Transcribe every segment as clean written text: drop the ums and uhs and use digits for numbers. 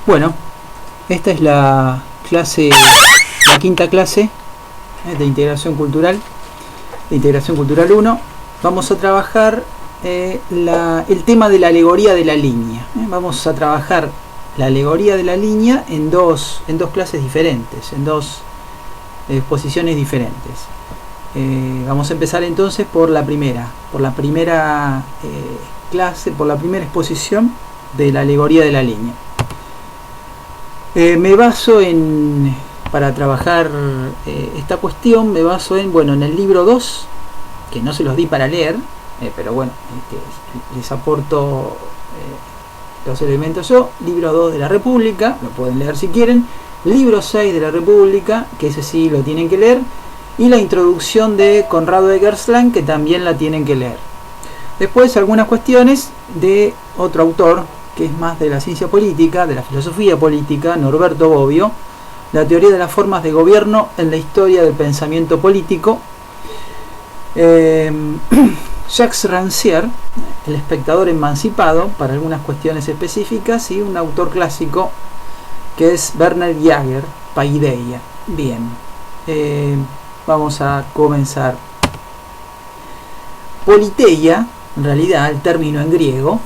Bueno, esta es la clase, la quinta clase de integración cultural 1. Vamos a trabajar el tema de la alegoría de la línea. Vamos a trabajar la alegoría de la línea en dos clases diferentes, en dos exposiciones diferentes. Vamos a empezar entonces por la primera clase, por la primera exposición de la alegoría de la línea. Me baso para trabajar esta cuestión, me baso en el libro 2, que no se los di para leer, pero bueno, les aporto los elementos yo. Libro 2 de la República, lo pueden leer si quieren. Libro 6 de la República, que ese sí lo tienen que leer. Y la introducción de Conrado de Gerstlauer, que también la tienen que leer. Después algunas cuestiones de otro autor, que es más de la ciencia política, de la filosofía política, Norberto Bobbio, la teoría de las formas de gobierno en la historia del pensamiento político. Jacques Rancière, el espectador emancipado, para algunas cuestiones específicas, y un autor clásico que es Werner Jaeger, Paideia. Bien, vamos a comenzar. Politeia, en realidad el término en griego,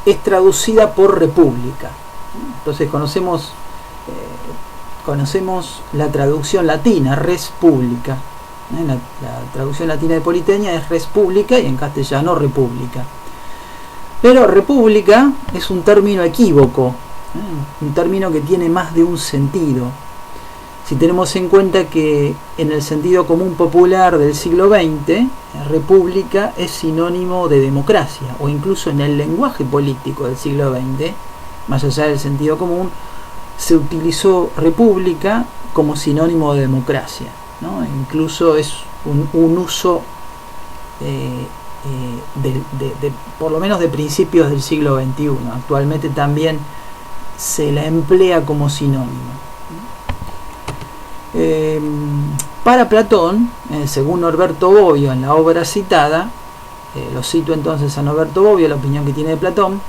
es traducida por república. Entonces conocemos la traducción latina, res publica. La traducción latina de Politeia es res publica y en castellano república. Pero república es un término equívoco, un término que tiene más de un sentido. Si tenemos en cuenta que en el sentido común popular del siglo XX, república es sinónimo de democracia, o incluso en el lenguaje político del siglo XX, más allá del sentido común, se utilizó república como sinónimo de democracia, ¿no? Incluso es un uso por lo menos de principios del siglo XXI. Actualmente también se la emplea como sinónimo. Para Platón, según Norberto Bobbio en la obra citada, lo cito entonces a Norberto Bobbio, la opinión que tiene de Platón,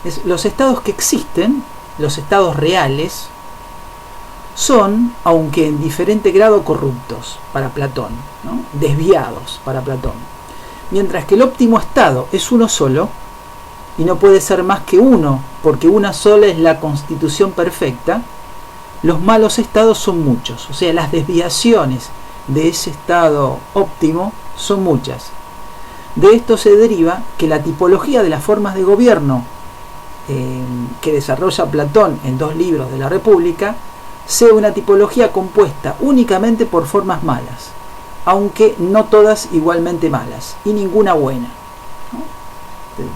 es: los estados que existen, los estados reales, son, aunque en diferente grado, corruptos para Platón, ¿no? Desviados para Platón. Mientras que el óptimo estado es uno solo, y no puede ser más que uno, porque una sola es la constitución perfecta, los malos estados son muchos. O sea, las desviaciones de ese estado óptimo son muchas. De esto se deriva que la tipología de las formas de gobierno que desarrolla Platón en 2 libros de la República sea una tipología compuesta únicamente por formas malas, aunque no todas igualmente malas, y ninguna buena, ¿no?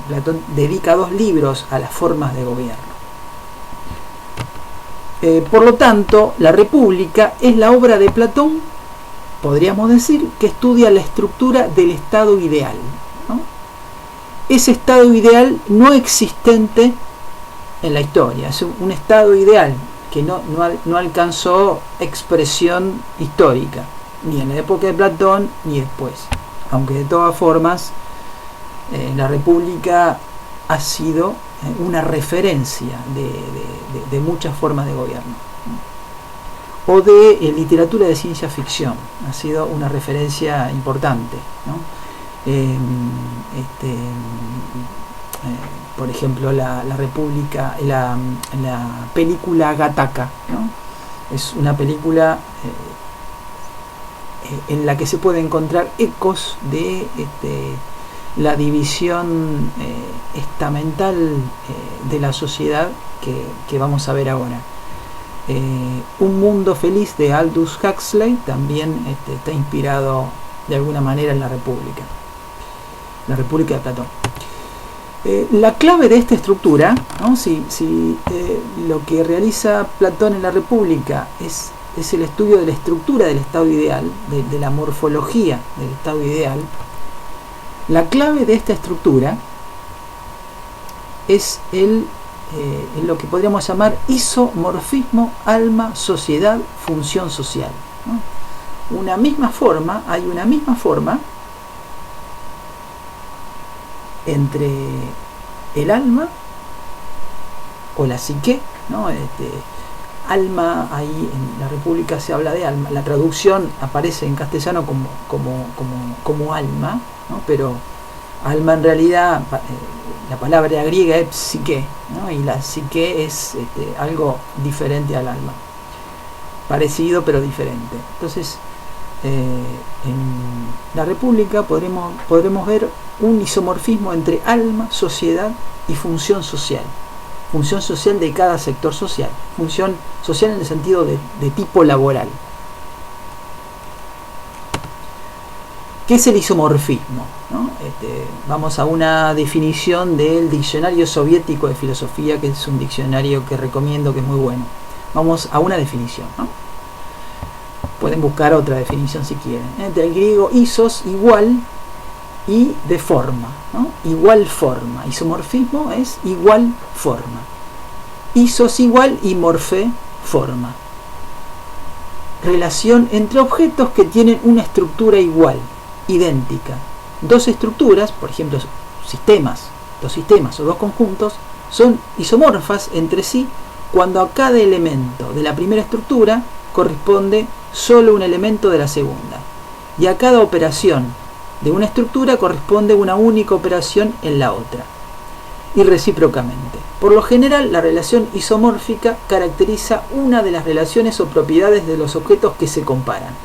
Platón dedica 2 libros a las formas de gobierno. Por lo tanto, la República es la obra de Platón, podríamos decir, que estudia la estructura del estado ideal, ¿no? Ese estado ideal no existente en la historia, es un estado ideal que no alcanzó expresión histórica, ni en la época de Platón ni después, aunque de todas formas la República ha sido una referencia de muchas formas de gobierno, o de literatura de ciencia ficción, ha sido una referencia importante, ¿no? Por ejemplo, la República, la película Gattaca, ¿no? Es una película en la que se puede encontrar ecos de la división estamental de la sociedad que vamos a ver ahora. Un mundo feliz de Aldous Huxley también está inspirado de alguna manera en la República de Platón. La clave de esta estructura, ¿no? Si lo que realiza Platón en la República es el estudio de la estructura del estado ideal, de la morfología del estado ideal, la clave de esta estructura es lo que podríamos llamar isomorfismo alma-sociedad-función social, ¿no? Hay una misma forma entre el alma o la psique ¿no? Alma, ahí en la República se habla de alma, la traducción aparece en castellano como alma, ¿no? Pero alma en realidad, la palabra griega es psique, ¿no? Y la psique es algo diferente al alma, parecido pero diferente. Entonces, en la República podremos ver un isomorfismo entre alma, sociedad y función social de cada sector social, función social en el sentido de tipo laboral. ¿Qué es el isomorfismo? ¿No? Vamos a una definición del Diccionario Soviético de Filosofía, que es un diccionario que recomiendo, que es muy bueno. Vamos a una definición, ¿no? Pueden buscar otra definición si quieren. Del griego isos, igual, y de forma, ¿no? Igual forma. Isomorfismo es igual forma. Isos igual y morfe forma. Relación entre objetos que tienen una estructura igual, idéntica. Dos estructuras, por ejemplo, dos sistemas o dos conjuntos, son isomorfas entre sí cuando a cada elemento de la primera estructura corresponde solo un elemento de la segunda, y a cada operación de una estructura corresponde una única operación en la otra, y recíprocamente. Por lo general, la relación isomórfica caracteriza una de las relaciones o propiedades de los objetos que se comparan.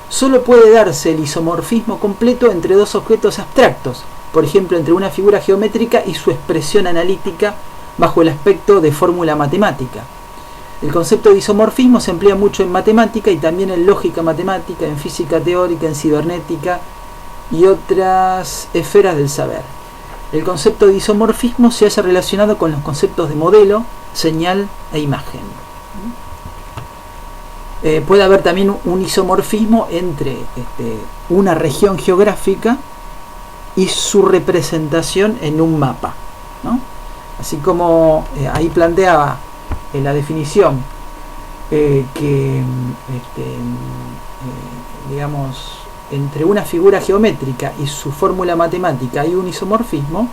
Solo puede darse el isomorfismo completo entre dos objetos abstractos, por ejemplo, entre una figura geométrica y su expresión analítica bajo el aspecto de fórmula matemática. El concepto de isomorfismo se emplea mucho en matemática y también en lógica matemática, en física teórica, en cibernética y otras esferas del saber. El concepto de isomorfismo se halla relacionado con los conceptos de modelo, señal e imagen. Puede haber también un isomorfismo entre una región geográfica y su representación en un mapa, ¿no? Así como ahí planteaba en la definición digamos, entre una figura geométrica y su fórmula matemática hay un isomorfismo,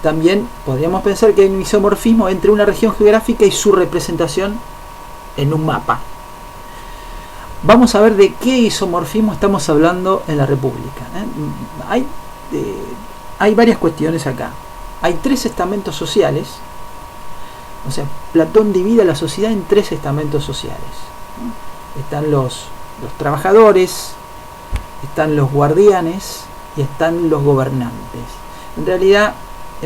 también podríamos pensar que hay un isomorfismo entre una región geográfica y su representación en un mapa. Vamos a ver de qué isomorfismo estamos hablando en la República. Hay varias cuestiones acá. Hay tres estamentos sociales. O sea, Platón divide a la sociedad en tres estamentos sociales, ¿no? Están los trabajadores, están los guardianes y están los gobernantes. En realidad,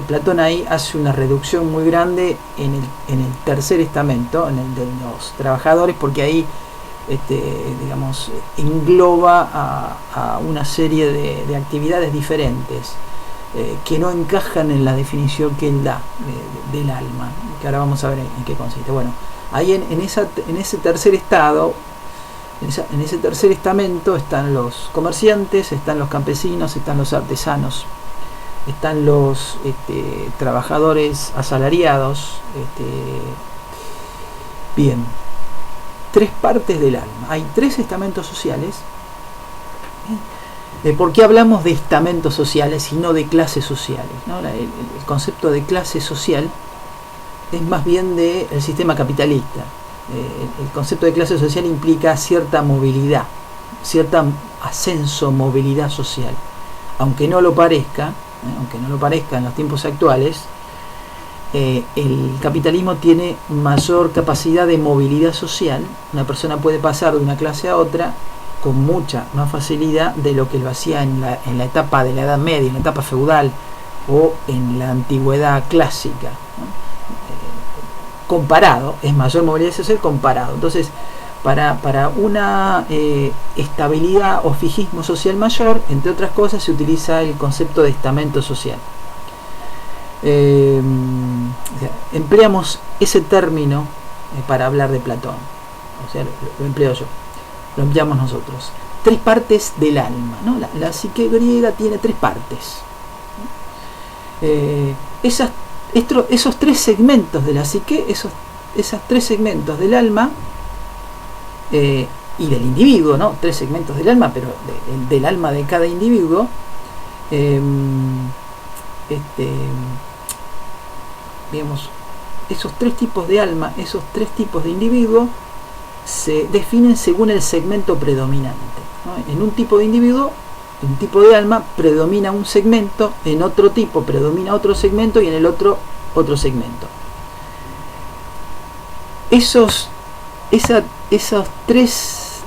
Platón ahí hace una reducción muy grande en el tercer estamento, en el de los trabajadores, porque ahí digamos, engloba a una serie de actividades diferentes que no encajan en la definición que él da del alma, que ahora vamos a ver en qué consiste. Bueno, ahí en ese tercer estado, en ese tercer estamento están los comerciantes, están los campesinos, están los artesanos, están los trabajadores asalariados. Bien, tres partes del alma. Hay tres estamentos sociales. ¿Por qué hablamos de estamentos sociales y no de clases sociales? ¿No? El concepto de clase social es más bien del sistema capitalista. El concepto de clase social implica cierta movilidad, cierta ascenso, movilidad social. Aunque no lo parezca en los tiempos actuales, el capitalismo tiene mayor capacidad de movilidad social. Una persona puede pasar de una clase a otra con mucha más facilidad de lo que lo hacía en la etapa de la Edad Media, en la etapa feudal o en la antigüedad clásica, ¿no? Comparado, es mayor movilidad social comparado. Entonces, para una estabilidad o fijismo social mayor, entre otras cosas, se utiliza el concepto de estamento social. Empleamos ese término para hablar de Platón, o sea, lo empleo yo, lo empleamos nosotros. Tres partes del alma, ¿no? La psique griega tiene tres partes. Esos tres segmentos de la psique, esos tres segmentos del alma y del individuo, ¿no? Tres segmentos del alma, pero del alma de cada individuo, digamos, esos tres tipos de alma, esos tres tipos de individuo, se definen según el segmento predominante, ¿no? En un tipo de individuo, un tipo de alma, predomina un segmento, en otro tipo predomina otro segmento y en el otro segmento. Esas tres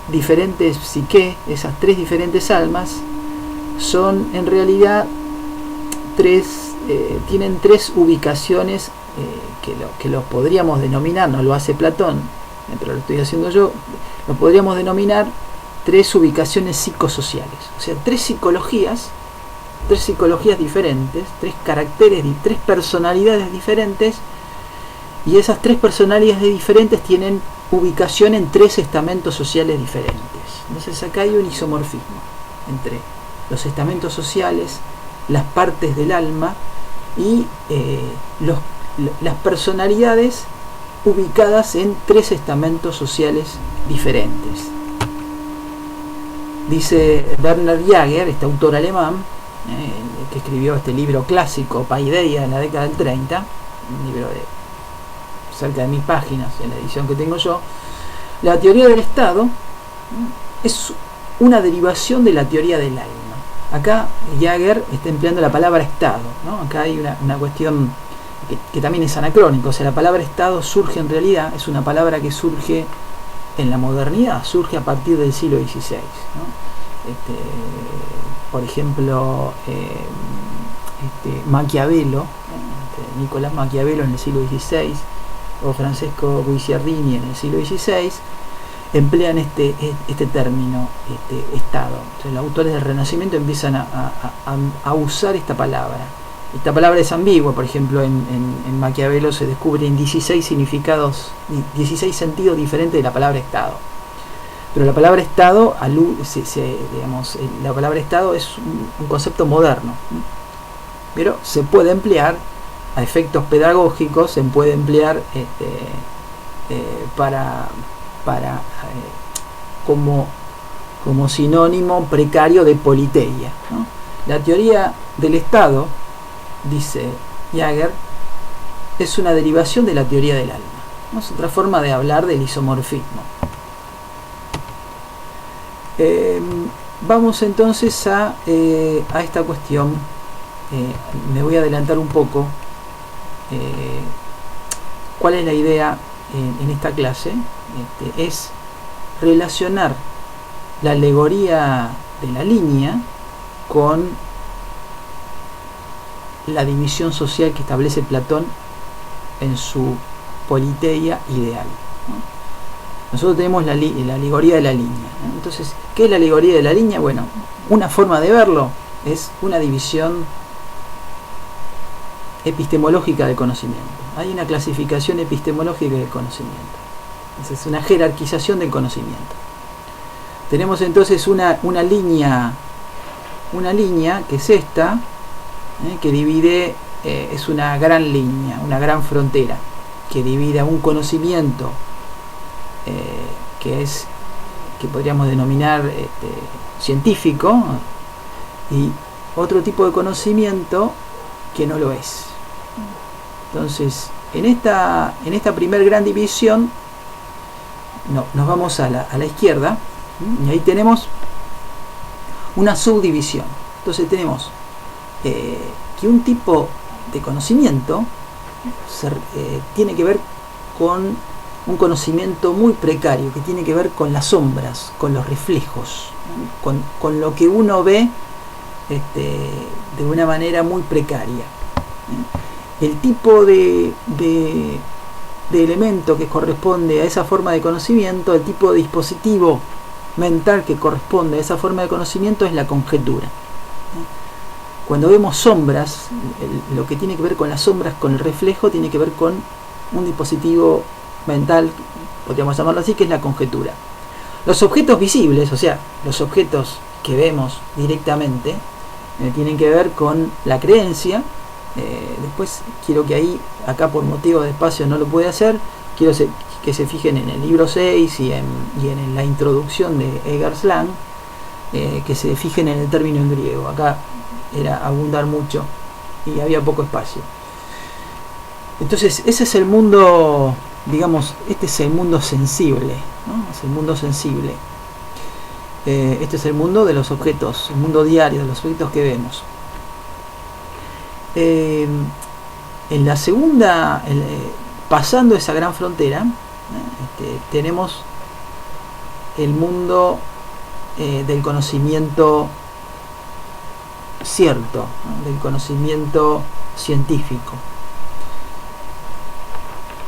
diferentes psique, esas tres diferentes almas, son en realidad tienen tres ubicaciones que lo podríamos denominar, no lo hace Platón, pero lo estoy haciendo yo, lo podríamos denominar tres ubicaciones psicosociales, o sea, tres psicologías diferentes, tres caracteres, tres personalidades diferentes, y esas tres personalidades diferentes tienen ubicación en tres estamentos sociales diferentes. Entonces acá hay un isomorfismo entre los estamentos sociales, las partes del alma y las personalidades ubicadas en tres estamentos sociales diferentes. Dice Werner Jaeger, este autor alemán, que escribió este libro clásico, Paideia, en la década del 30, un libro de cerca de 1000 páginas en la edición que tengo yo. La teoría del Estado es una derivación de la teoría del alma. Acá Jaeger está empleando la palabra Estado, ¿no? Acá hay una cuestión que también es anacrónico, o sea, la palabra Estado surge en realidad, es una palabra que surge en la modernidad, surge a partir del siglo XVI, ¿no? Por ejemplo, Maquiavelo, Nicolás Maquiavelo en el siglo XVI, o Francesco Guicciardini en el siglo XVI, emplean este término, Estado. Entonces, los autores del Renacimiento empiezan a usar esta palabra. Esta palabra es ambigua, por ejemplo, en Maquiavelo se descubren 16 significados, 16 sentidos diferentes de la palabra Estado. Pero la palabra Estado, la palabra Estado es un concepto moderno, pero se puede emplear a efectos pedagógicos, se puede emplear como sinónimo precario de politeia, ¿no? La teoría del Estado, dice Jaeger, es una derivación de la teoría del alma, ¿no? Es otra forma de hablar del isomorfismo. Vamos entonces a esta cuestión. Me voy a adelantar un poco. ¿Cuál es la idea en esta clase? Es relacionar la alegoría de la línea con la división social que establece Platón en su politeia ideal, ¿no? Nosotros tenemos la alegoría de la línea, ¿no? Entonces, ¿qué es la alegoría de la línea? Bueno, una forma de verlo es una división epistemológica del conocimiento. Hay una clasificación epistemológica del conocimiento. Es una jerarquización del conocimiento. Tenemos entonces una línea que es esta, que divide, es una gran línea, una gran frontera, que divide a un conocimiento que podríamos denominar científico, y otro tipo de conocimiento que no lo es. Entonces, en esta primer gran división, nos vamos a la izquierda, y ahí tenemos una subdivisión. Entonces tenemos que un tipo de conocimiento tiene que ver con un conocimiento muy precario, que tiene que ver con las sombras, con los reflejos, con lo que uno ve de una manera muy precaria. El tipo de elemento que corresponde a esa forma de conocimiento, el tipo de dispositivo mental que corresponde a esa forma de conocimiento, es la conjetura. Cuando vemos sombras, lo que tiene que ver con las sombras, con el reflejo, tiene que ver con un dispositivo mental, podríamos llamarlo así, que es la conjetura. Los objetos visibles, o sea, los objetos que vemos directamente, tienen que ver con la creencia. Después quiero que acá por motivo de espacio no lo puede hacer, quiero que se fijen en el libro 6 y en la introducción de Eggersland, que se fijen en el término en griego. Acá era abundar mucho y había poco espacio. Entonces ese es el mundo, digamos, este es el mundo sensible, ¿no? Es el mundo sensible. Este es el mundo de los objetos, el mundo diario de los objetos que vemos. En la segunda, pasando esa gran frontera, tenemos el mundo del conocimiento cierto, ¿no? Del conocimiento científico.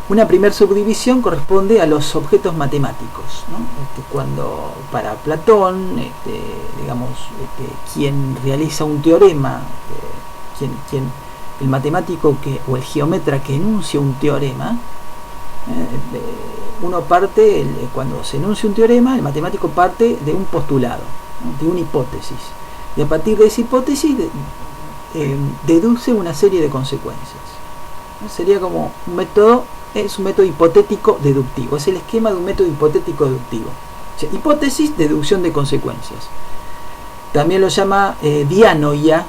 Una primera subdivisión corresponde a los objetos matemáticos, ¿no? Cuando para Platón, digamos, quien realiza un teorema, el matemático o el geómetra que enuncia un teorema, uno parte, cuando se enuncia un teorema, el matemático parte de un postulado, ¿no? De una hipótesis, y a partir de esa hipótesis deduce una serie de consecuencias, ¿no? Sería como un método. Es un método hipotético deductivo, es el esquema de un método hipotético deductivo. O sea, hipótesis, deducción de consecuencias. También lo llama dianoia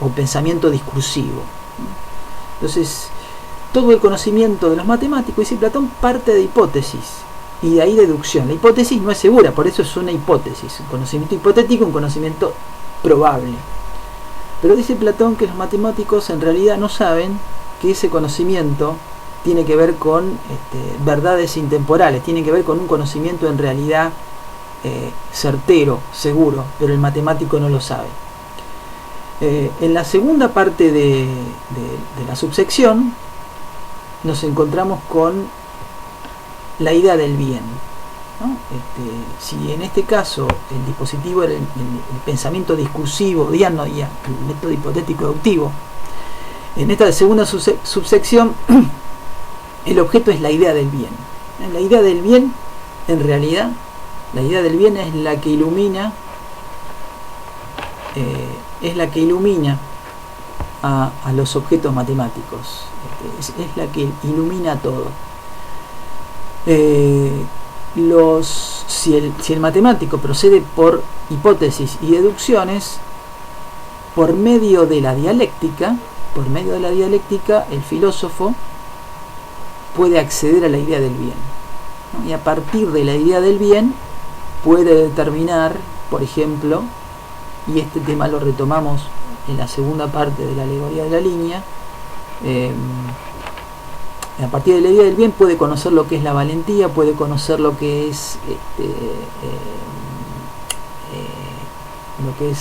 o pensamiento discursivo. Entonces, todo el conocimiento de los matemáticos, dice Platón, parte de hipótesis y de ahí deducción. La hipótesis no es segura, por eso es una hipótesis. Un conocimiento hipotético, un conocimiento probable. Pero dice Platón que los matemáticos en realidad no saben que ese conocimiento tiene que ver con verdades intemporales, tiene que ver con un conocimiento en realidad certero, seguro, pero el matemático no lo sabe. En la segunda parte de la subsección nos encontramos con la idea del bien, ¿no? Si en este caso el dispositivo era el pensamiento discursivo, dianoia, el método hipotético deductivo, en esta segunda subsección el objeto es la idea del bien. La idea del bien, en realidad, la idea del bien es la que ilumina, a los objetos matemáticos. Es la que ilumina todo. Si el matemático procede por hipótesis y deducciones, por medio de la dialéctica, el filósofo puede acceder a la idea del bien, ¿no? Y a partir de la idea del bien puede determinar, por ejemplo, y este tema lo retomamos en la segunda parte de la alegoría de la línea, a partir de la idea del bien puede conocer lo que es la valentía, puede conocer lo que es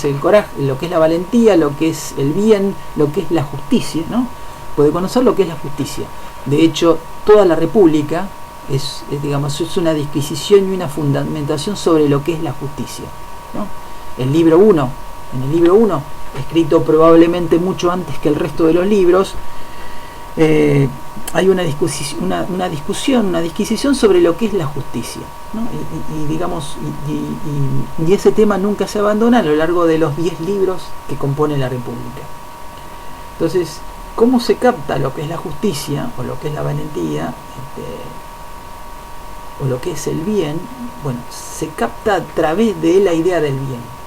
el coraje, lo que es la valentía, lo que es el bien, lo que es la justicia, ¿no? Puede conocer lo que es la justicia. De hecho, toda la República es una disquisición y una fundamentación sobre lo que es la justicia, ¿no? En el libro 1, escrito probablemente mucho antes que el resto de los libros, hay una disquisición sobre lo que es la justicia, ¿no? Y ese tema nunca se abandona a lo largo de los 10 libros que componen la República. Entonces, ¿cómo se capta lo que es la justicia o lo que es la valentía o lo que es el bien? Bueno, se capta a través de la idea del bien, ¿no?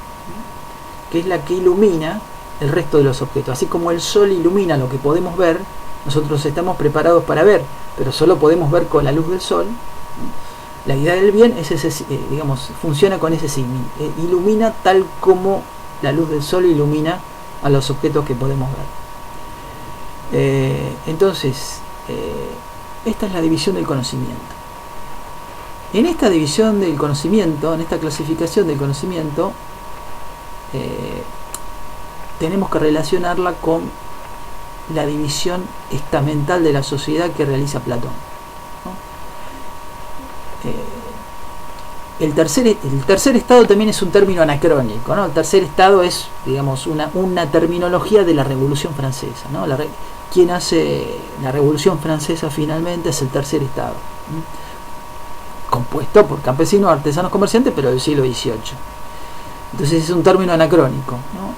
Que es la que ilumina el resto de los objetos. Así como el sol ilumina lo que podemos ver, nosotros estamos preparados para ver, pero solo podemos ver con la luz del sol, ¿no? La idea del bien es funciona con ese signo, ilumina tal como la luz del sol ilumina a los objetos que podemos ver. Entonces, esta es la división del conocimiento. En esta división del conocimiento, en esta clasificación del conocimiento, tenemos que relacionarla con la división estamental de la sociedad que realiza Platón, ¿no? El tercer estado también es un término anacrónico, ¿no? El tercer estado es, digamos, una terminología de la Revolución Francesa, ¿no? Quien hace la Revolución Francesa finalmente es el tercer estado, ¿no? Compuesto por campesinos, artesanos, comerciantes, pero del siglo XVIII. Entonces es un término anacrónico, ¿no?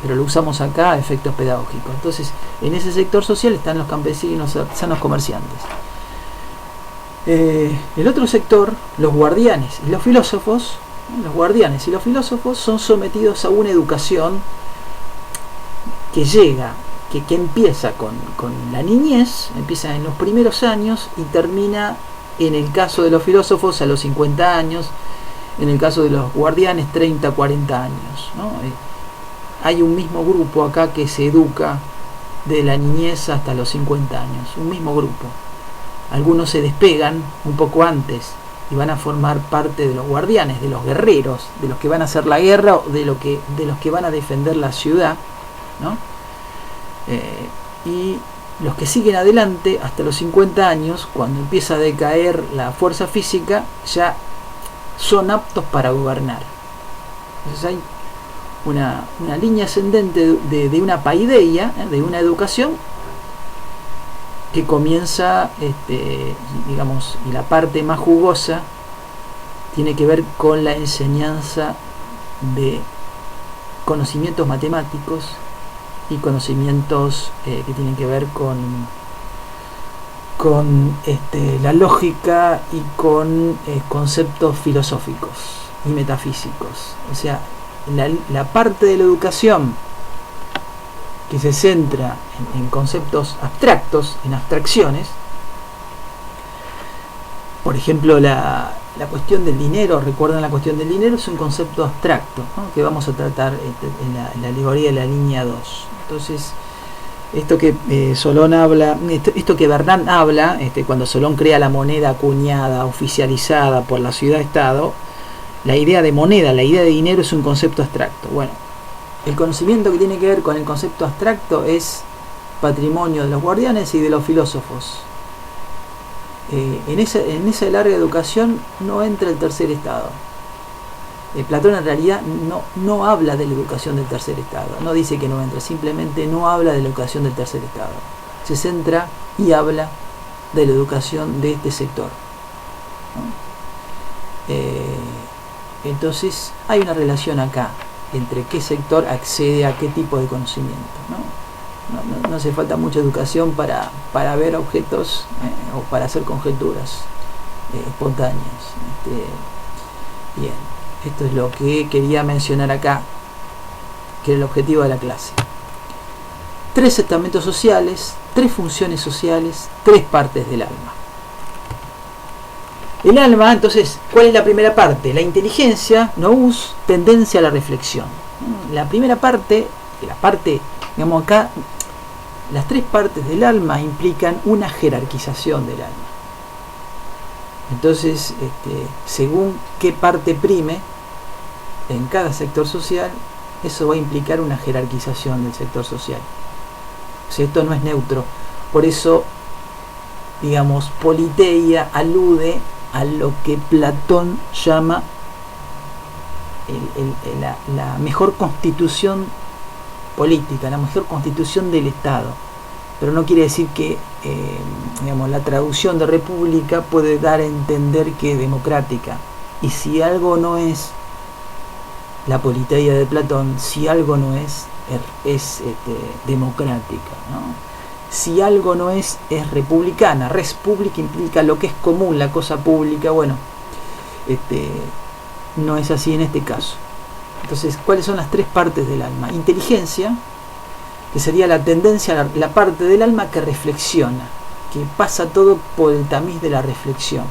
Pero lo usamos acá a efectos pedagógicos. Entonces, en ese sector social están los campesinos, artesanos, comerciantes. El otro sector, los guardianes y los filósofos, ¿no? Los guardianes y los filósofos son sometidos a una educación que llega que empieza con la niñez, empieza en los primeros años y termina, en el caso de los filósofos, a los 50 años, en el caso de los guardianes, 30, 40 años, ¿no? Hay un mismo grupo acá que se educa de la niñez hasta los 50 años, un mismo grupo. Algunos se despegan un poco antes y van a formar parte de los guardianes, de los guerreros, de los que van a hacer la guerra o de los que van a defender la ciudad, ¿no? Y los que siguen adelante hasta los 50 años, cuando empieza a decaer la fuerza física, ya son aptos para gobernar. Entonces hay una línea ascendente de una paideia, de una educación que comienza, digamos, y la parte más jugosa tiene que ver con la enseñanza de conocimientos matemáticos y conocimientos que tienen que ver con la lógica y con conceptos filosóficos y metafísicos. O sea, la parte de la educación que se centra en conceptos abstractos, en abstracciones, por ejemplo la cuestión del dinero. Recuerdan, la cuestión del dinero es un concepto abstracto, ¿no?, que vamos a tratar en la alegoría de la línea 2. Entonces, esto que Solón habla, esto que Bernard habla, cuando Solón crea la moneda acuñada, oficializada por la ciudad-estado, la idea de moneda, la idea de dinero es un concepto abstracto. Bueno, el conocimiento que tiene que ver con el concepto abstracto es patrimonio de los guardianes y de los filósofos. En esa larga educación no entra el tercer estado. Platón en realidad no habla de la educación del tercer estado, no dice que no entra, simplemente no habla de la educación del tercer estado. Se centra y habla de la educación de este sector, ¿no? Entonces hay una relación acá entre qué sector accede a qué tipo de conocimiento, ¿no? No hace falta mucha educación para ver objetos o para hacer conjeturas espontáneas. Bien, esto es lo que quería mencionar acá, que era el objetivo de la clase. 3 estamentos sociales, 3 funciones sociales, 3 partes del alma. El alma, entonces, ¿cuál es la primera parte? La inteligencia, nous, tendencia a la reflexión. La primera parte, digamos acá, las 3 partes del alma implican una jerarquización del alma. Entonces, según qué parte prime en cada sector social, eso va a implicar una jerarquización del sector social. O sea, esto no es neutro. Por eso, digamos, politeia alude a lo que Platón llama la mejor constitución política, la mejor constitución del Estado. Pero no quiere decir que digamos, la traducción de república puede dar a entender que es democrática. Y si algo no es la politeia de Platón, si algo no es democrática, ¿no? Si algo no es republicana. Res publica implica lo que es común, la cosa pública. Bueno, no es así en este caso. Entonces, ¿cuáles son las 3 partes del alma? Inteligencia, que sería la tendencia, la parte del alma que reflexiona, que pasa todo por el tamiz de la reflexión.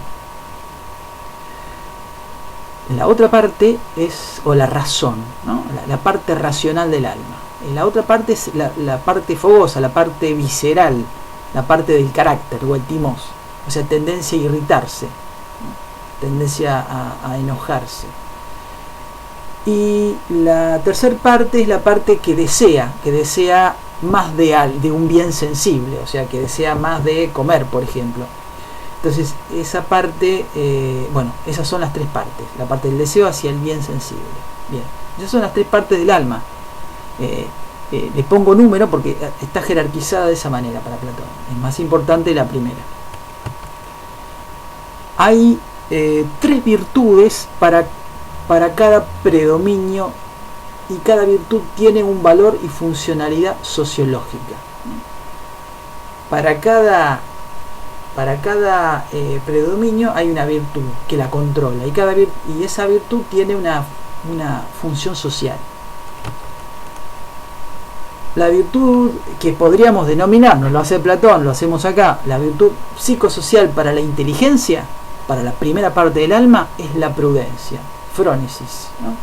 La otra parte es, o la razón, ¿no? La parte racional del alma. Y la otra parte es la parte fogosa, la parte visceral, la parte del carácter o el timos, o sea, tendencia a irritarse, ¿no?, tendencia a enojarse. Y la tercera parte es la parte que desea más de un bien sensible, o sea, que desea más de comer, por ejemplo. Entonces, esa parte, bueno, esas son las 3 partes, la parte del deseo hacia el bien sensible. Bien, esas son las 3 partes del alma. Le pongo número porque está jerarquizada de esa manera para Platón. Es más importante la primera. Hay 3 virtudes para cada predominio, y cada virtud tiene un valor y funcionalidad sociológica. Para cada predominio hay una virtud que la controla, y esa virtud tiene una función social. La virtud que podríamos denominar, nos lo hace Platón, lo hacemos acá, la virtud psicosocial para la inteligencia, para la primera parte del alma, es la prudencia, phronesis, ¿no?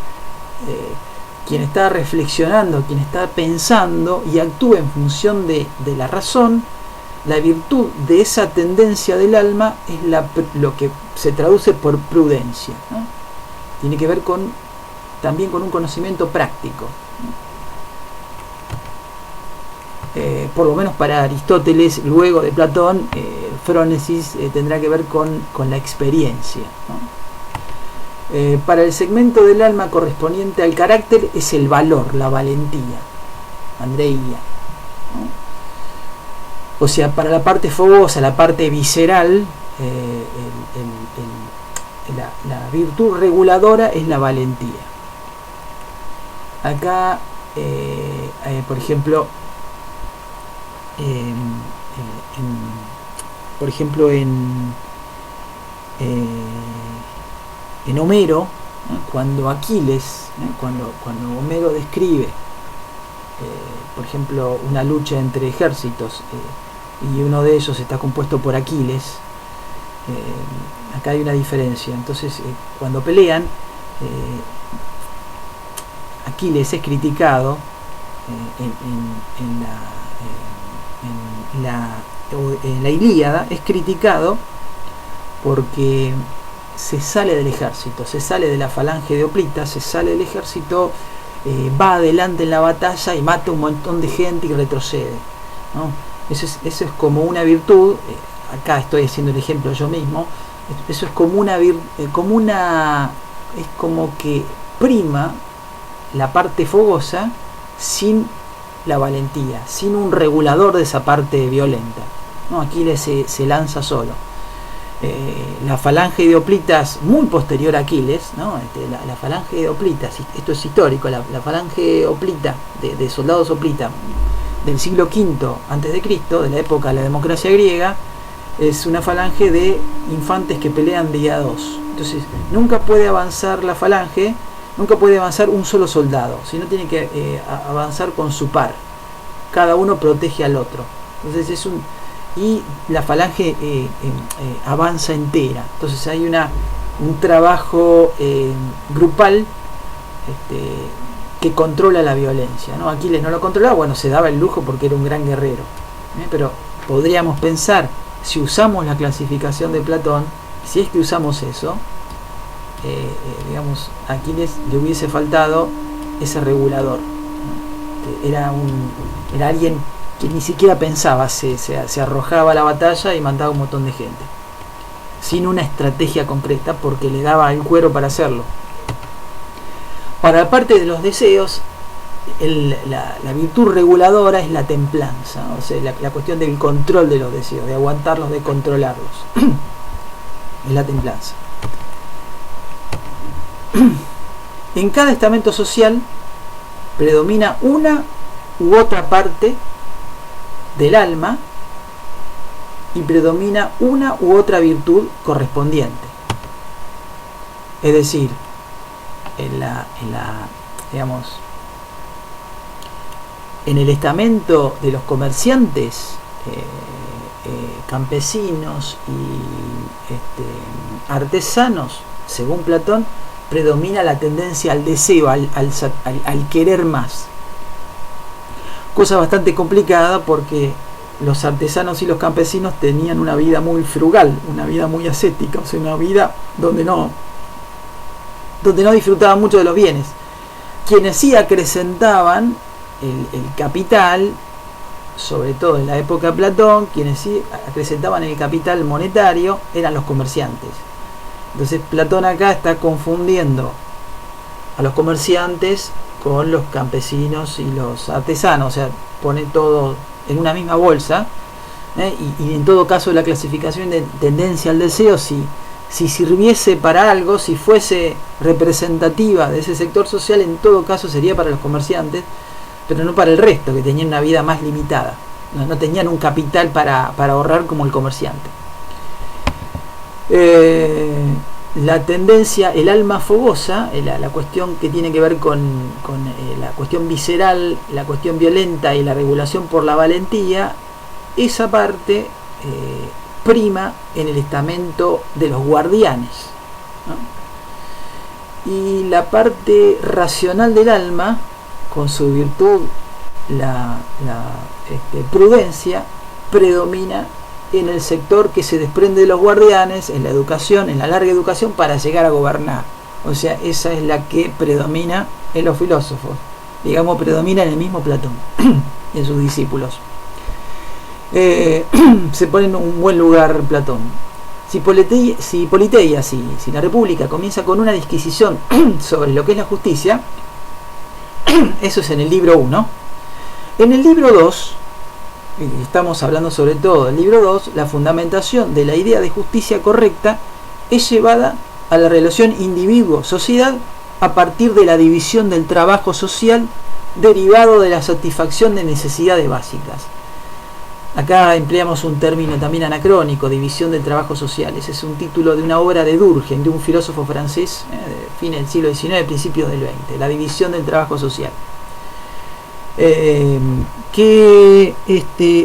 Quien está reflexionando, quien está pensando y actúa en función de la razón, la virtud de esa tendencia del alma es lo que se traduce por prudencia, ¿no? Tiene que ver también con un conocimiento práctico. Por lo menos para Aristóteles, luego de Platón, phronesis tendrá que ver con la experiencia, ¿no? Para el segmento del alma correspondiente al carácter es el valor, la valentía, andreia, ¿no? O sea, para la parte fogosa, la parte visceral, la virtud reguladora es la valentía. Acá, por ejemplo, en Homero, cuando Aquiles, cuando Homero describe, por ejemplo, una lucha entre ejércitos, y uno de ellos está compuesto por Aquiles, acá hay una diferencia. Entonces, cuando pelean, Aquiles es criticado en la Ilíada, es criticado porque se sale del ejército, se sale de la falange de Hoplita, se sale del ejército, va adelante en la batalla y mata un montón de gente y retrocede, ¿no? Eso es como una virtud. Acá estoy haciendo el ejemplo yo mismo. Eso es como es como que prima la parte fogosa sin la valentía, sin un regulador de esa parte violenta, ¿no? Aquiles se lanza solo. La falange de hoplitas muy posterior a Aquiles, ¿no? La falange de hoplitas, esto es histórico, la falange hoplita de soldados hoplita del siglo V a.C., de la época de la democracia griega, es una falange de infantes que pelean de a dos. Entonces nunca puede avanzar la falange, nunca puede avanzar un solo soldado, sino tiene que avanzar con su par, cada uno protege al otro. Entonces y la falange avanza entera. Entonces hay un trabajo grupal que controla la violencia, ¿no? Aquiles no lo controlaba, bueno, se daba el lujo porque era un gran guerrero, pero podríamos pensar, si usamos la clasificación de Platón, si es que usamos eso, digamos, a Aquiles le hubiese faltado ese regulador, ¿no? Era alguien que ni siquiera pensaba, se arrojaba a la batalla y mataba un montón de gente, sin una estrategia concreta, porque le daba el cuero para hacerlo. Para la parte de los deseos, la virtud reguladora es la templanza, ¿no? O sea, la cuestión del control de los deseos, de aguantarlos, de controlarlos. Es la templanza. En cada estamento social predomina una u otra parte del alma y predomina una u otra virtud correspondiente. Es decir, digamos, en el estamento de los comerciantes, campesinos y artesanos, según Platón, predomina la tendencia al deseo, al querer más. Cosa bastante complicada porque los artesanos y los campesinos tenían una vida muy frugal, una vida muy ascética, o sea, una vida donde no disfrutaban mucho de los bienes. Quienes sí acrecentaban el capital, sobre todo en la época de Platón, quienes sí acrecentaban el capital monetario eran los comerciantes. Entonces Platón acá está confundiendo a los comerciantes con los campesinos y los artesanos, o sea, pone todo en una misma bolsa, y en todo caso la clasificación de tendencia al deseo, si sirviese para algo, si fuese representativa de ese sector social, en todo caso sería para los comerciantes, pero no para el resto, que tenían una vida más limitada, no tenían un capital para ahorrar como el comerciante. la tendencia, el alma fogosa, la cuestión que tiene que ver con la cuestión visceral, la cuestión violenta y la regulación por la valentía, esa parte prima en el estamento de los guardianes, ¿no? Y la parte racional del alma, con su virtud, la prudencia, predomina en el sector que se desprende de los guardianes, en la educación, en la larga educación, para llegar a gobernar. O sea, esa es la que predomina en los filósofos, digamos, predomina en el mismo Platón, en sus discípulos. Se pone en un buen lugar Platón. Si Politeia, si la República comienza con una disquisición sobre lo que es la justicia, eso es en el libro 1. En el libro 2, y estamos hablando sobre todo del libro 2, la fundamentación de la idea de justicia correcta es llevada a la relación individuo-sociedad a partir de la división del trabajo social derivado de la satisfacción de necesidades básicas. Acá empleamos un término también anacrónico, división del trabajo social. Ese es un título de una obra de Durkheim, de un filósofo francés de fin del siglo XIX, principios del XX, la división del trabajo social. ¿Qué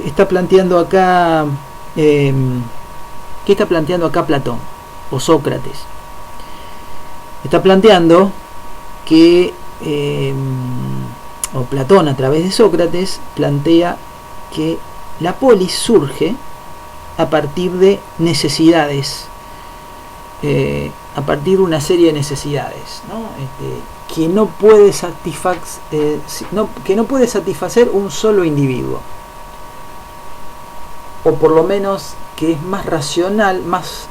está planteando acá Platón o Sócrates? Está planteando que o Platón a través de Sócrates plantea que la polis surge a partir de necesidades, a partir de una serie de necesidades, ¿no? Que no puede satisfacer un solo individuo, o por lo menos que es más racional, más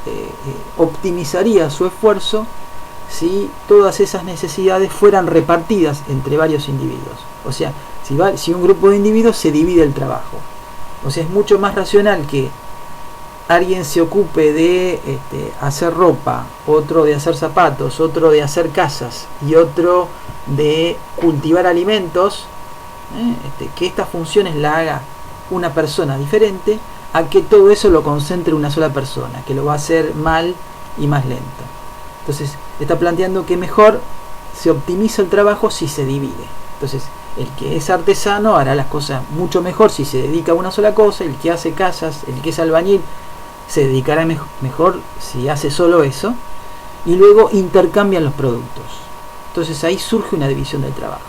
optimizaría su esfuerzo si todas esas necesidades fueran repartidas entre varios individuos. O sea, si un grupo de individuos se divide el trabajo. O sea, es mucho más racional que alguien se ocupe de hacer ropa, otro de hacer zapatos, otro de hacer casas y otro de cultivar alimentos, que estas funciones la haga una persona diferente, a que todo eso lo concentre una sola persona, que lo va a hacer mal y más lento. Entonces, está planteando que mejor se optimiza el trabajo si se divide. Entonces, el que es artesano hará las cosas mucho mejor si se dedica a una sola cosa, el que hace casas, el que es albañil, se dedicará mejor si hace solo eso, y luego intercambian los productos. Entonces ahí surge una división del trabajo.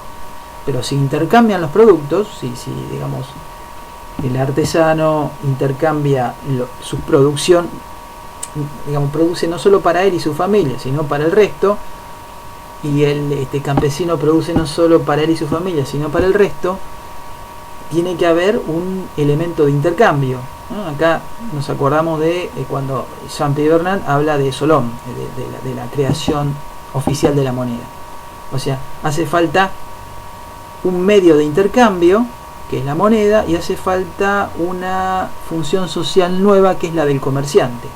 Pero si intercambian los productos, si digamos el artesano intercambia su producción, digamos, produce no solo para él y su familia, sino para el resto, y el campesino produce no solo para él y su familia, sino para el resto, tiene que haber un elemento de intercambio, ¿no? Acá nos acordamos de cuando Jean-Pierre Vernant habla de Solón, de la creación oficial de la moneda. O sea, hace falta un medio de intercambio, que es la moneda, y hace falta una función social nueva, que es la del comerciante,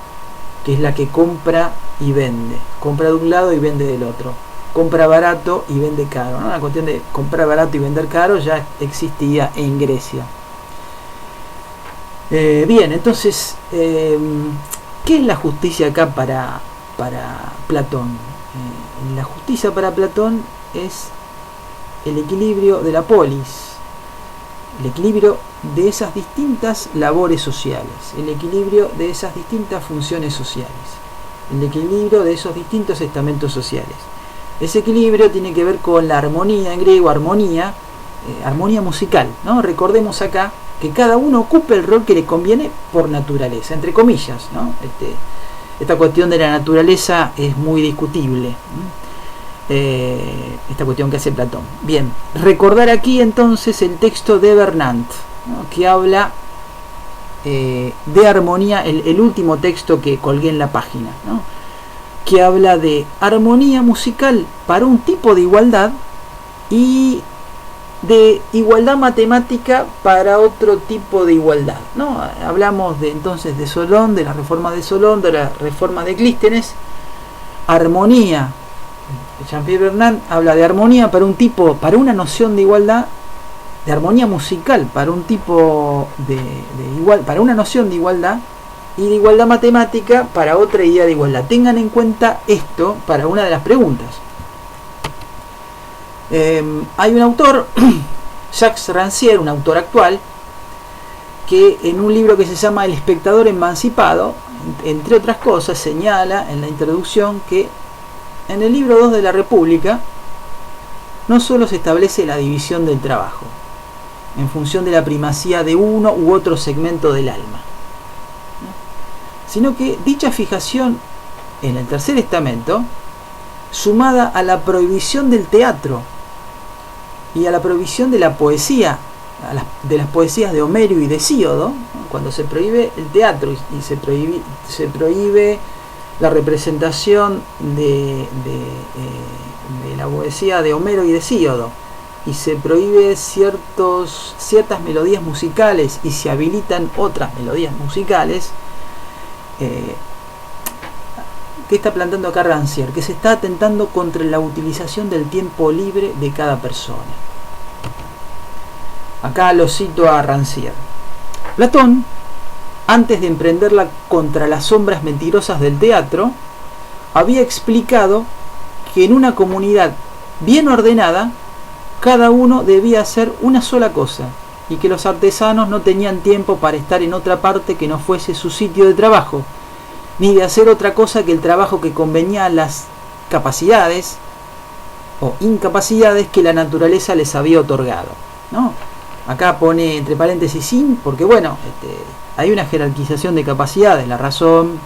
que es la que compra y vende. Compra de un lado y vende del otro. Compra barato y vende caro, ¿no? La cuestión de comprar barato y vender caro ya existía en Grecia. Bien, entonces, ¿qué es la justicia acá para Platón? La justicia para Platón es el equilibrio de la polis, el equilibrio de esas distintas labores sociales, el equilibrio de esas distintas funciones sociales, el equilibrio de esos distintos estamentos sociales. Ese equilibrio tiene que ver con la armonía, en griego armonía, armonía musical, ¿no? Recordemos acá que cada uno ocupe el rol que le conviene por naturaleza, entre comillas, ¿no? Esta cuestión de la naturaleza es muy discutible, ¿no? Esta cuestión que hace Platón. Bien, recordar aquí entonces el texto de Vernant, ¿no? Que habla de armonía, el último texto que colgué en la página, ¿no? Que habla de armonía musical para un tipo de igualdad y de igualdad matemática para otro tipo de igualdad, ¿no? Hablamos entonces de Solón, de la reforma de Solón, de la reforma de Clístenes. Armonía, Jean-Pierre Vernant habla de armonía para un tipo, para una noción de igualdad, de armonía musical para un tipo de igual, para una noción de igualdad y de igualdad matemática para otra idea de igualdad. Tengan en cuenta esto para una de las preguntas. Hay un autor, Jacques Rancière, un autor actual, que en un libro que se llama El espectador emancipado, entre otras cosas, señala en la introducción que en el libro 2 de la República no solo se establece la división del trabajo en función de la primacía de uno u otro segmento del alma, sino que dicha fijación en el tercer estamento, sumada a la prohibición del teatro y a la prohibición de la poesía, de las poesías de Homero y de Hesíodo, cuando se prohíbe el teatro y se prohíbe la representación de la poesía de Homero y de Hesíodo, y se prohíbe ciertas melodías musicales y se habilitan otras melodías musicales, ¿qué está planteando acá Rancière? Que se está atentando contra la utilización del tiempo libre de cada persona. Acá lo cito a Rancière. Platón, antes de emprenderla contra las sombras mentirosas del teatro, había explicado que en una comunidad bien ordenada, cada uno debía hacer una sola cosa, y que los artesanos no tenían tiempo para estar en otra parte que no fuese su sitio de trabajo, ni de hacer otra cosa que el trabajo que convenía a las capacidades o incapacidades que la naturaleza les había otorgado, ¿no? Acá pone entre paréntesis sin, porque bueno, hay una jerarquización de capacidades, la razón,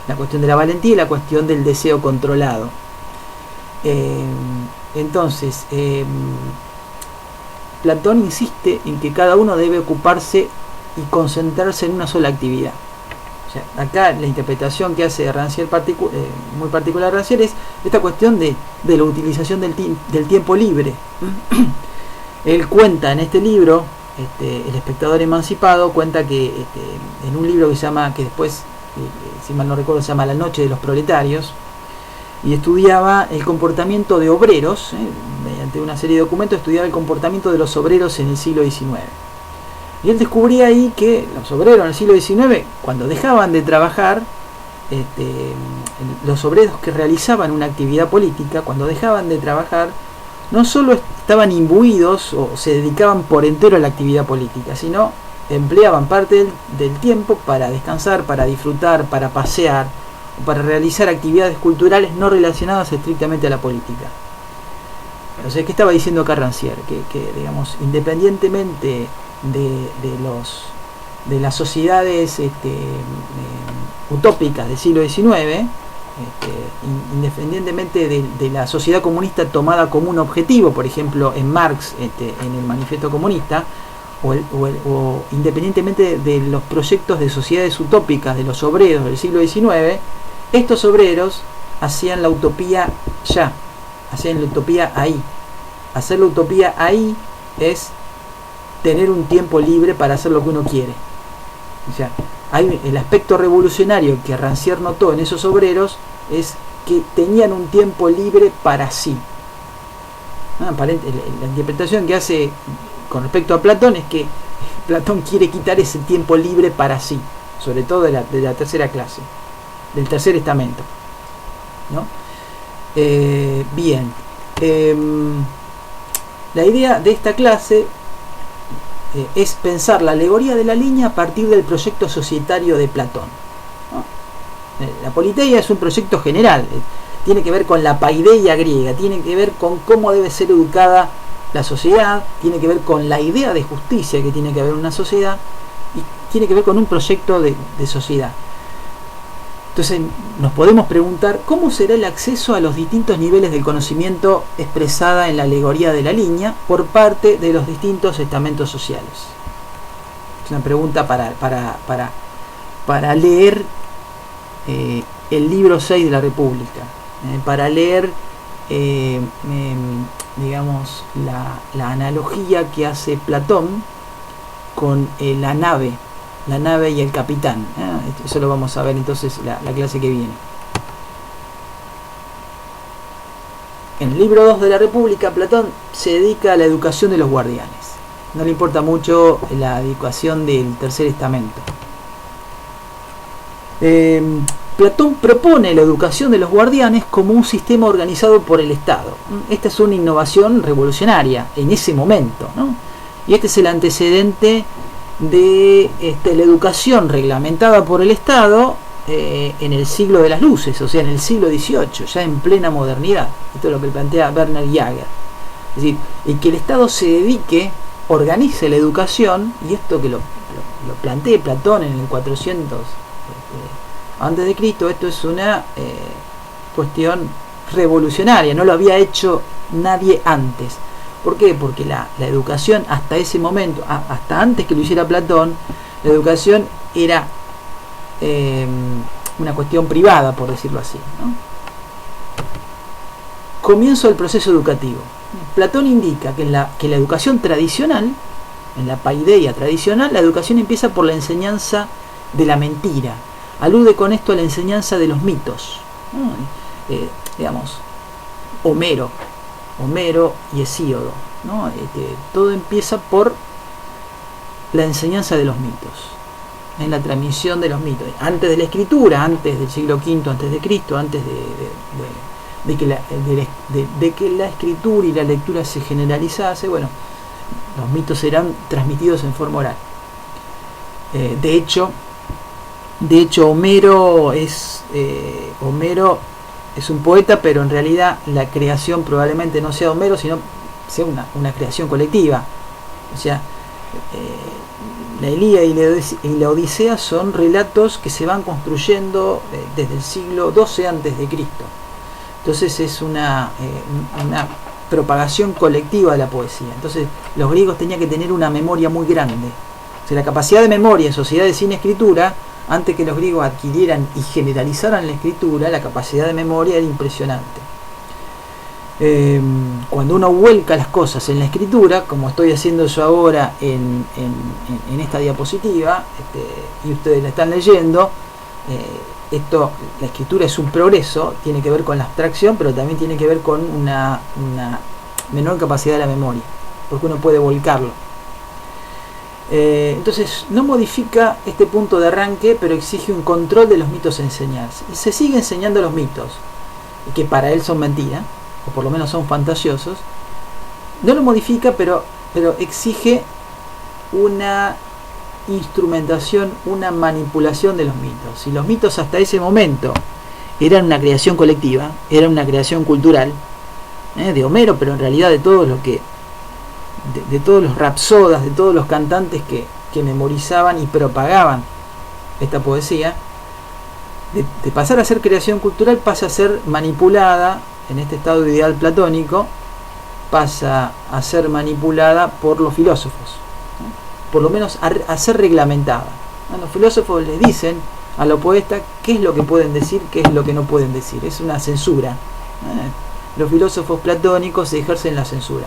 la cuestión de la valentía y la cuestión del deseo controlado. Entonces, Platón insiste en que cada uno debe ocuparse y concentrarse en una sola actividad. O sea, acá la interpretación que hace Rancière muy particular Rancière es esta cuestión de la utilización del tiempo libre. Él cuenta en este libro, El espectador emancipado, cuenta que en un libro que se llama, que después, si mal no recuerdo, se llama La noche de los proletarios, y estudiaba el comportamiento de obreros, mediante una serie de documentos estudiaba el comportamiento de los obreros en el siglo XIX. Y él descubría ahí que los obreros en el siglo XIX, cuando dejaban de trabajar, los obreros que realizaban una actividad política, cuando dejaban de trabajar, no solo estaban imbuidos o se dedicaban por entero a la actividad política, sino empleaban parte del tiempo para descansar, para disfrutar, para pasear, o para realizar actividades culturales no relacionadas estrictamente a la política. O sea, ¿qué estaba diciendo acá Rancière? Que digamos, independientemente de las sociedades utópicas del siglo XIX, independientemente de la sociedad comunista tomada como un objetivo, por ejemplo en Marx, en el Manifiesto Comunista, o independientemente de los proyectos de sociedades utópicas de los obreros del siglo XIX, estos obreros hacían la utopía ya, hacían la utopía ahí. Hacer la utopía ahí es tener un tiempo libre para hacer lo que uno quiere. O sea, hay el aspecto revolucionario que Rancière notó en esos obreros es que tenían un tiempo libre para sí. La interpretación que hace con respecto a Platón es que Platón quiere quitar ese tiempo libre para sí, sobre todo de la tercera clase, del tercer estamento, ¿no? Bien, la idea de esta clase es pensar la alegoría de la línea a partir del proyecto societario de Platón, ¿no? La politeia es un proyecto general, tiene que ver con la paideia griega, tiene que ver con cómo debe ser educada la sociedad, tiene que ver con la idea de justicia que tiene que haber en una sociedad y tiene que ver con un proyecto de sociedad. Entonces nos podemos preguntar cómo será el acceso a los distintos niveles del conocimiento expresada en la alegoría de la línea por parte de los distintos estamentos sociales. Es una pregunta para leer el libro 6 de la República, para leer digamos la analogía que hace Platón con la nave y el capitán. Eso lo vamos a ver entonces la clase que viene. En el libro 2 de la República, Platón se dedica a la educación de los guardianes. No le importa mucho la educación del tercer estamento. Platón propone la educación de los guardianes como un sistema organizado por el Estado. Esta es una innovación revolucionaria en ese momento, ¿no? Y este es el antecedente de la educación reglamentada por el Estado en el siglo de las luces, o sea, en el siglo XVIII, ya en plena modernidad. Esto es lo que plantea Werner Jaeger. Es decir, el que el Estado se dedique, organice la educación, y esto que lo plantea Platón en el 400 antes de Cristo, esto es una cuestión revolucionaria, no lo había hecho nadie antes. ¿Por qué? Porque la educación hasta ese momento, hasta antes que lo hiciera Platón, la educación era una cuestión privada, por decirlo así, ¿no? Comienzo del proceso educativo. Platón indica que en la educación tradicional, en la paideia tradicional, la educación empieza por la enseñanza de la mentira. Alude con esto a la enseñanza de los mitos, ¿no? Digamos, Homero y Hesíodo, ¿no? Todo empieza por la enseñanza de los mitos, en la transmisión de los mitos. Antes de la escritura, antes del siglo V antes de Cristo, antes de que la escritura y la lectura se generalizase, bueno, los mitos eran transmitidos en forma oral. De hecho, Homero es un poeta, pero en realidad la creación probablemente no sea Homero, sino sea una creación colectiva. O sea, la Ilíada y la Odisea son relatos que se van construyendo desde el siglo XII antes de Cristo. Entonces es una propagación colectiva de la poesía. Entonces los griegos tenían que tener una memoria muy grande. O sea, la capacidad de memoria en sociedades sin escritura, antes que los griegos adquirieran y generalizaran la escritura, la capacidad de memoria era impresionante. Cuando uno vuelca las cosas en la escritura, como estoy haciendo yo ahora en esta diapositiva, y ustedes la están leyendo, la escritura es un progreso, tiene que ver con la abstracción, pero también tiene que ver con una menor capacidad de la memoria, porque uno puede volcarlo. Entonces no modifica este punto de arranque, pero exige un control de los mitos a enseñar. Se sigue enseñando los mitos, que para él son mentira, o por lo menos son fantasiosos. No lo modifica, pero exige una instrumentación, una manipulación de los mitos. Si los mitos hasta ese momento eran una creación colectiva, eran una creación cultural, de Homero, pero en realidad de todos los que de todos los rapsodas, de todos los cantantes que memorizaban y propagaban esta poesía, de pasar a ser creación cultural pasa a ser manipulada en este estado ideal platónico, pasa a ser manipulada por los filósofos, ¿no? Por lo menos a ser reglamentada. Los filósofos les dicen a los poetas qué es lo que pueden decir, qué es lo que no pueden decir. Es una censura. Los filósofos platónicos ejercen la censura.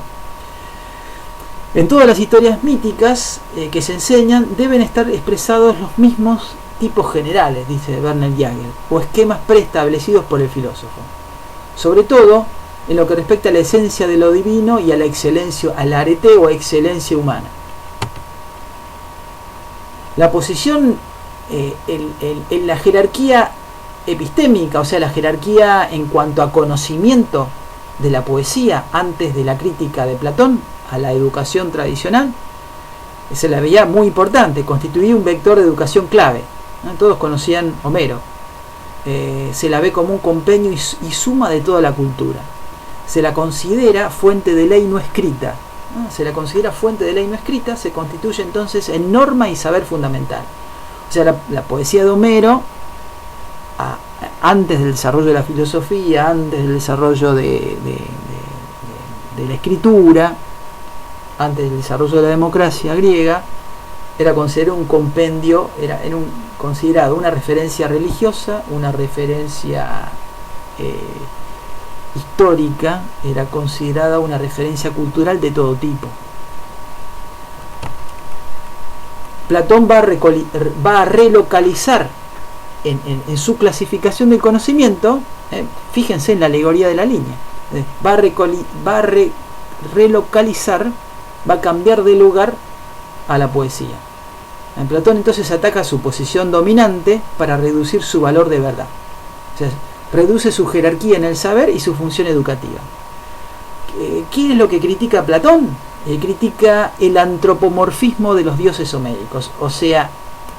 En todas las historias míticas que se enseñan deben estar expresados los mismos tipos generales, dice Werner Jaeger, o esquemas preestablecidos por el filósofo. Sobre todo en lo que respecta a la esencia de lo divino y a la excelencia, al arete o excelencia humana. La posición en la jerarquía epistémica, o sea, la jerarquía en cuanto a conocimiento de la poesía antes de la crítica de Platón a la educación tradicional, se la veía muy importante, constituía un vector de educación clave, ¿no? Todos conocían Homero. Se la ve como un compendio y suma de toda la cultura. Se la considera fuente de ley no escrita, ¿no? Se la considera fuente de ley no escrita, se constituye entonces en norma y saber fundamental. O sea, la poesía de Homero, antes del desarrollo de la filosofía, antes del desarrollo de la escritura, antes del desarrollo de la democracia griega, era considerado un compendio, considerado una referencia religiosa, una referencia histórica, era considerada una referencia cultural de todo tipo. Platón va a relocalizar en su clasificación del conocimiento, fíjense en la alegoría de la línea, va a relocalizar, va a cambiar de lugar a la poesía. En Platón entonces ataca su posición dominante para reducir su valor de verdad. O sea, reduce su jerarquía en el saber y su función educativa. ¿Qué es lo que critica Platón? Critica el antropomorfismo de los dioses homéricos. O sea,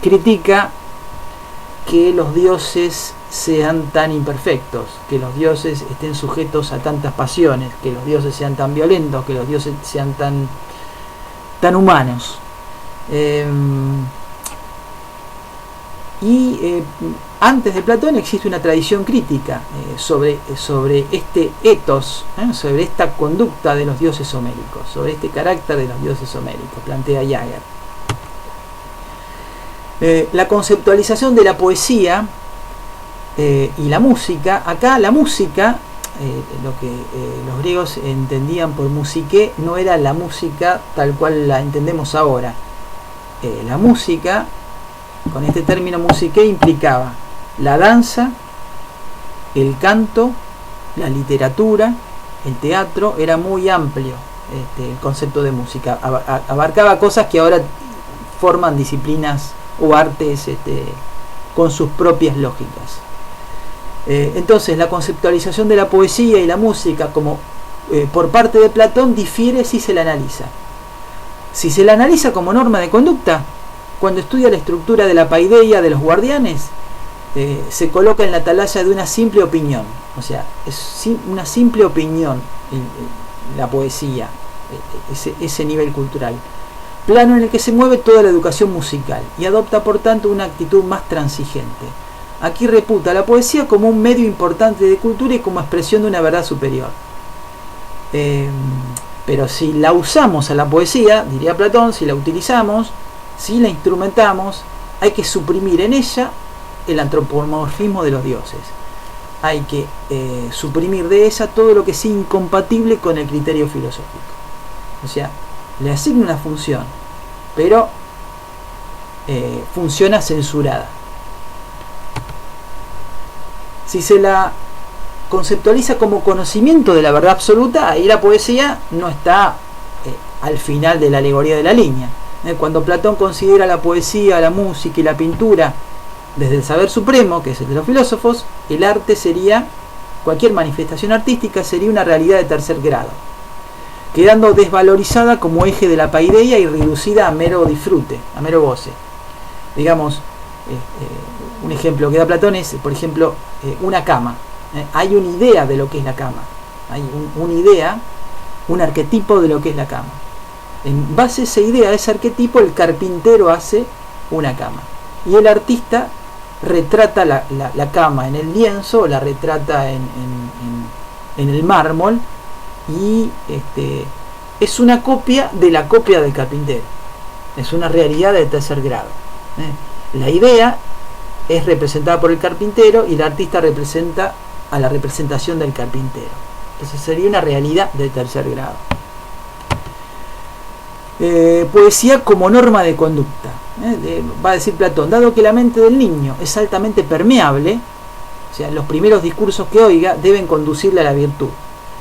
critica que los dioses sean tan imperfectos, que los dioses estén sujetos a tantas pasiones, que los dioses sean tan violentos, que los dioses sean tan humanos. Antes de Platón existe una tradición crítica sobre este ethos, sobre esta conducta de los dioses homéricos, sobre este carácter de los dioses homéricos, plantea Jaeger. La conceptualización de la poesía y la música. Acá la música, lo que los griegos entendían por musique, no era la música tal cual la entendemos ahora. La música, con este término musique, implicaba la danza, el canto, la literatura, el teatro. Era muy amplio el concepto de música. Abarcaba cosas que ahora forman disciplinas o artes con sus propias lógicas. Entonces la conceptualización de la poesía y la música como por parte de Platón difiere si se la analiza. Si se la analiza como norma de conducta, cuando estudia la estructura de la paideia de los guardianes, se coloca en la atalaya de una simple opinión. O sea, es una simple opinión la poesía, ese nivel cultural. Plano en el que se mueve toda la educación musical y adopta por tanto una actitud más transigente. Aquí reputa la poesía como un medio importante de cultura y como expresión de una verdad superior. Pero si la usamos a la poesía, diría Platón, si la utilizamos, si la instrumentamos, hay que suprimir en ella el antropomorfismo de los dioses. Hay que suprimir de ella todo lo que sea incompatible con el criterio filosófico. O sea, le asigna una función, pero funciona censurada. Si se la conceptualiza como conocimiento de la verdad absoluta, ahí la poesía no está al final de la alegoría de la línea. Cuando Platón considera la poesía, la música y la pintura desde el saber supremo, que es el de los filósofos, el arte sería, cualquier manifestación artística sería una realidad de tercer grado, quedando desvalorizada como eje de la paideia y reducida a mero disfrute, a mero goce. Digamos, un ejemplo que da Platón es, por ejemplo, una cama. Hay una idea de lo que es la cama, hay una idea, un arquetipo de lo que es la cama. En base a esa idea, a ese arquetipo, el carpintero hace una cama y el artista retrata la cama en el lienzo, la retrata en el mármol, y es una copia de la copia del carpintero. Es una realidad de tercer grado. La idea es representada por el carpintero y el artista representa a la representación del carpintero. Entonces sería una realidad de tercer grado. Poesía como norma de conducta. Va a decir Platón, dado que la mente del niño es altamente permeable, o sea, los primeros discursos que oiga deben conducirle a la virtud.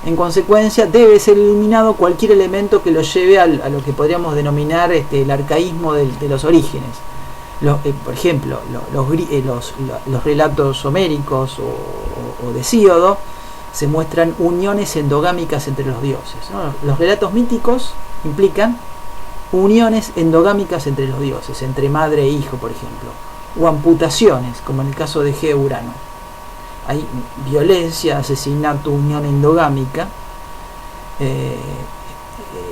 En consecuencia, debe ser eliminado cualquier elemento que lo lleve a lo que podríamos denominar el arcaísmo de los orígenes. Por ejemplo, los relatos homéricos o de Hesíodo se muestran uniones endogámicas entre los dioses, ¿no? Los relatos míticos implican uniones endogámicas entre los dioses, entre madre e hijo, por ejemplo, o amputaciones, como en el caso de Gea Urano. Hay violencia, asesinato, unión endogámica,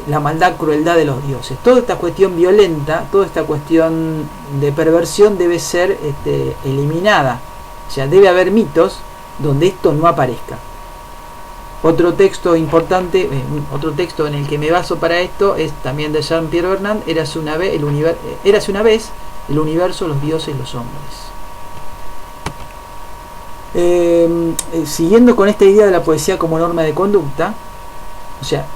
la maldad, crueldad de los dioses. Toda esta cuestión violenta, toda esta cuestión de perversión debe ser eliminada. O sea, debe haber mitos donde esto no aparezca. Otro texto importante, otro texto en el que me baso para esto es también de Jean-Pierre Vernant, Érase una vez el universo, los dioses, los hombres. Siguiendo con esta idea de la poesía como norma de conducta, o sea,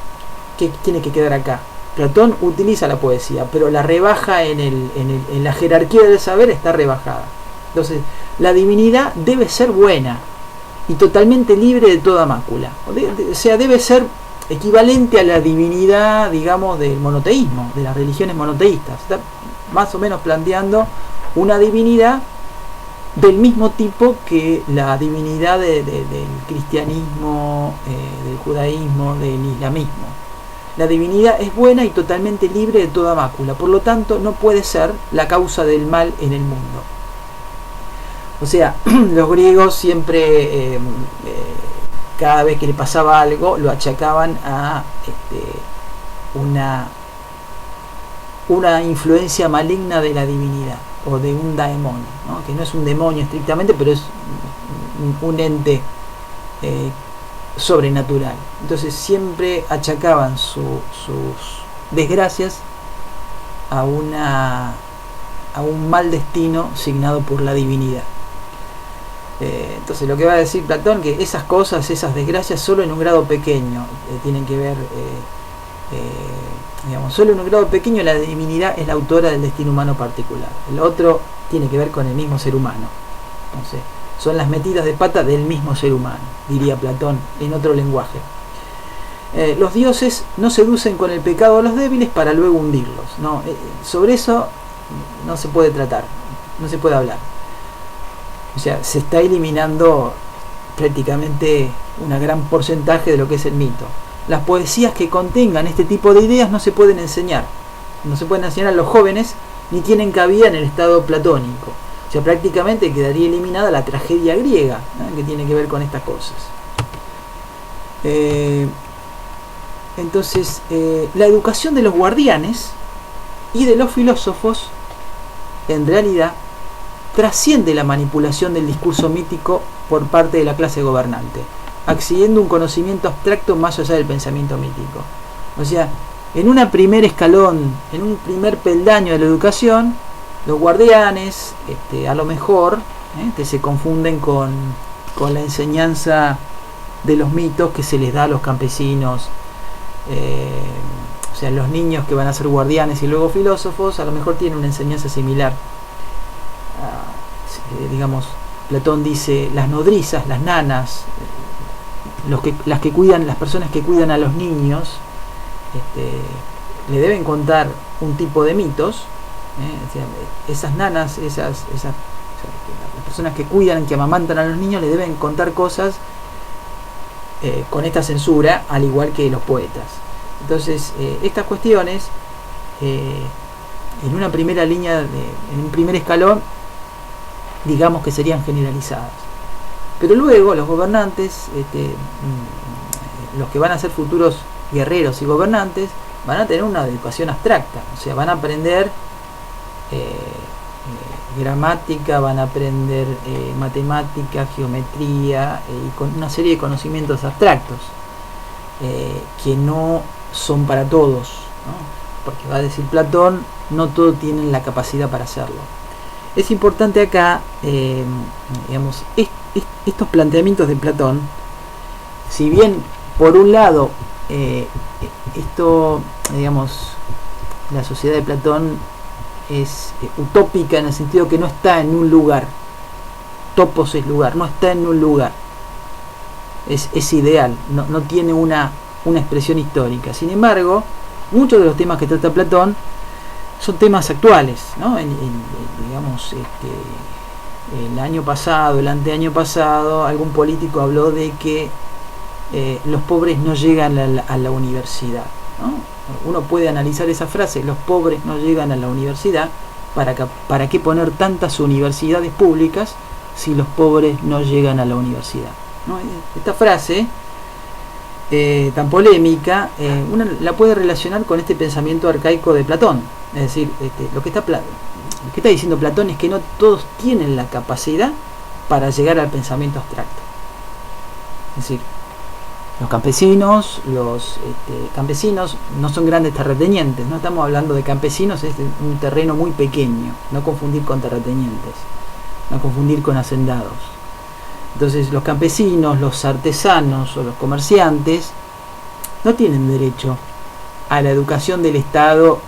¿qué tiene que quedar acá? Platón utiliza la poesía, pero la rebaja en la jerarquía del saber, está rebajada. Entonces, la divinidad debe ser buena y totalmente libre de toda mácula. O sea, debe ser equivalente a la divinidad, digamos, del monoteísmo, de las religiones monoteístas. más o menos planteando una divinidad del mismo tipo que la divinidad del cristianismo, del judaísmo, del islamismo. La divinidad es buena y totalmente libre de toda mácula, por lo tanto no puede ser la causa del mal en el mundo. O sea, los griegos siempre, cada vez que le pasaba algo, lo achacaban a una influencia maligna de la divinidad, o de un daemon, ¿no? Que no es un demonio estrictamente, pero es un ente sobrenatural. Entonces siempre achacaban sus desgracias a un mal destino signado por la divinidad. Entonces lo que va a decir Platón, que esas cosas, esas desgracias, solo en un grado pequeño tienen que ver, solo en un grado pequeño la divinidad es la autora del destino humano particular. El otro tiene que ver con el mismo ser humano. Entonces, son las metidas de pata del mismo ser humano, diría Platón en otro lenguaje. Los dioses no seducen con el pecado a los débiles para luego hundirlos, ¿no? Sobre eso no se puede tratar, no se puede hablar. O sea, se está eliminando prácticamente un gran porcentaje de lo que es el mito. Las poesías que contengan este tipo de ideas no se pueden enseñar. No se pueden enseñar a los jóvenes, ni tienen cabida en el estado platónico. O sea, prácticamente quedaría eliminada la tragedia griega, que tiene que ver con estas cosas. Entonces, la educación de los guardianes y de los filósofos, en realidad, trasciende la manipulación del discurso mítico por parte de la clase gobernante, accediendo a un conocimiento abstracto más allá del pensamiento mítico. O sea, en un primer escalón, en un primer peldaño de la educación, los guardianes, a lo mejor, se confunden con la enseñanza de los mitos que se les da a los campesinos. O sea, los niños que van a ser guardianes y luego filósofos, a lo mejor tienen una enseñanza similar. Digamos, Platón dice, las nodrizas, las nanas, las personas que cuidan a los niños, le deben contar un tipo de mitos. O sea, esas nanas, las personas que cuidan, que amamantan a los niños, le deben contar cosas con esta censura, al igual que los poetas. Entonces, estas cuestiones, en una primera línea, en un primer escalón, digamos que serían generalizadas. Pero luego los gobernantes, los que van a ser futuros guerreros y gobernantes, van a tener una educación abstracta. O sea, van a aprender gramática, van a aprender matemática, geometría y con una serie de conocimientos abstractos que no son para todos, ¿no? Porque va a decir Platón, no todos tienen la capacidad para hacerlo. Es importante acá, estos planteamientos de Platón, si bien por un lado la sociedad de Platón es utópica en el sentido que no está en un lugar, topos es lugar, no está en un lugar, es ideal, no tiene una expresión histórica. Sin embargo, muchos de los temas que trata Platón son temas actuales, ¿no? El año pasado, el anteaño pasado, algún político habló de que los pobres no llegan a la universidad, ¿no? Uno puede analizar esa frase, los pobres no llegan a la universidad, ¿para qué poner tantas universidades públicas si los pobres no llegan a la universidad? ¿No? Esta frase tan polémica, uno la puede relacionar con este pensamiento arcaico de Platón. Es decir, lo que está diciendo Platón es que no todos tienen la capacidad para llegar al pensamiento abstracto. Es decir, los campesinos no son grandes terratenientes, no estamos hablando de campesinos, es un terreno muy pequeño, no confundir con terratenientes, no confundir con hacendados. Entonces los campesinos, los artesanos o los comerciantes no tienen derecho a la educación del Estado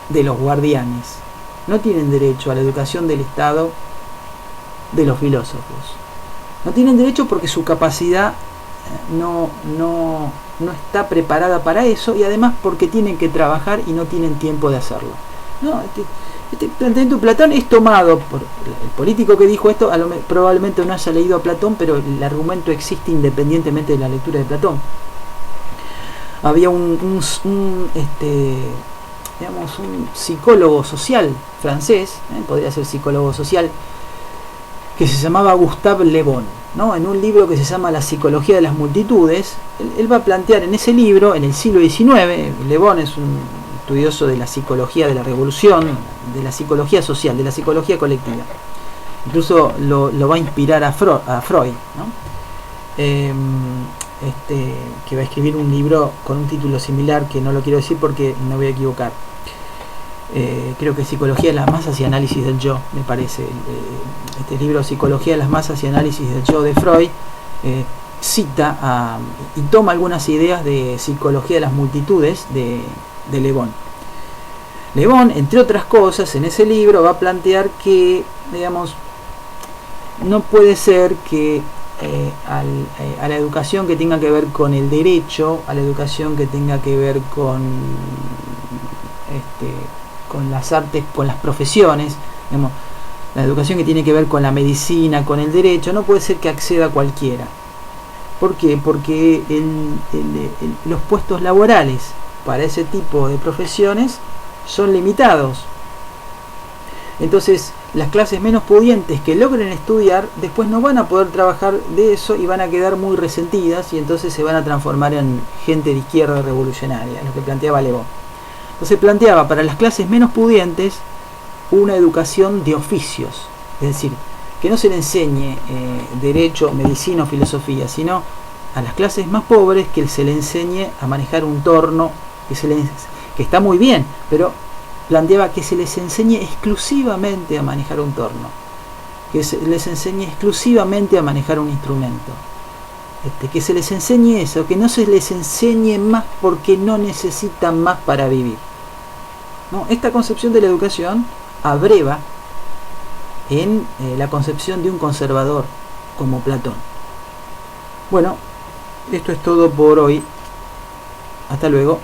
de los guardianes, no tienen derecho a la educación del Estado de los filósofos, no tienen derecho porque su capacidad no está preparada para eso, y además porque tienen que trabajar y no tienen tiempo de hacerlo. Este planteamiento de Platón es tomado por el político que dijo esto, probablemente no haya leído a Platón, pero el argumento existe independientemente de la lectura de Platón. Había un psicólogo social francés, podría ser psicólogo social, que se llamaba Gustave Le Bon, ¿no? En un libro que se llama La psicología de las multitudes, él va a plantear en ese libro, en el siglo XIX, Le Bon es un estudioso de la psicología de la revolución, de la psicología social, de la psicología colectiva. Incluso lo va a inspirar a Freud, ¿no? Que va a escribir un libro con un título similar, que no lo quiero decir porque me voy a equivocar. Creo que Psicología de las Masas y Análisis del Yo, me parece. Este libro, Psicología de las Masas y Análisis del Yo, de Freud, cita y toma algunas ideas de Psicología de las Multitudes de Le Bon. Le Bon, entre otras cosas, en ese libro va a plantear que, digamos, no puede ser que a la educación que tenga que ver con el derecho, a la educación que tenga que ver con las artes, con las profesiones, digamos, la educación que tiene que ver con la medicina, con el derecho, no puede ser que acceda cualquiera. ¿Por qué? Porque los puestos laborales para ese tipo de profesiones son limitados. Entonces, las clases menos pudientes que logren estudiar después no van a poder trabajar de eso y van a quedar muy resentidas, y entonces se van a transformar en gente de izquierda revolucionaria, lo que planteaba Le Bon. Entonces planteaba para las clases menos pudientes una educación de oficios, es decir, que no se le enseñe derecho, medicina o filosofía, sino a las clases más pobres que se le enseñe a manejar un torno, que está muy bien, pero planteaba que se les enseñe exclusivamente a manejar un torno, que se les enseñe exclusivamente a manejar un instrumento, que se les enseñe eso, que no se les enseñe más porque no necesitan más para vivir, ¿no? Esta concepción de la educación abreva en la concepción de un conservador como Platón. Bueno, esto es todo por hoy. Hasta luego.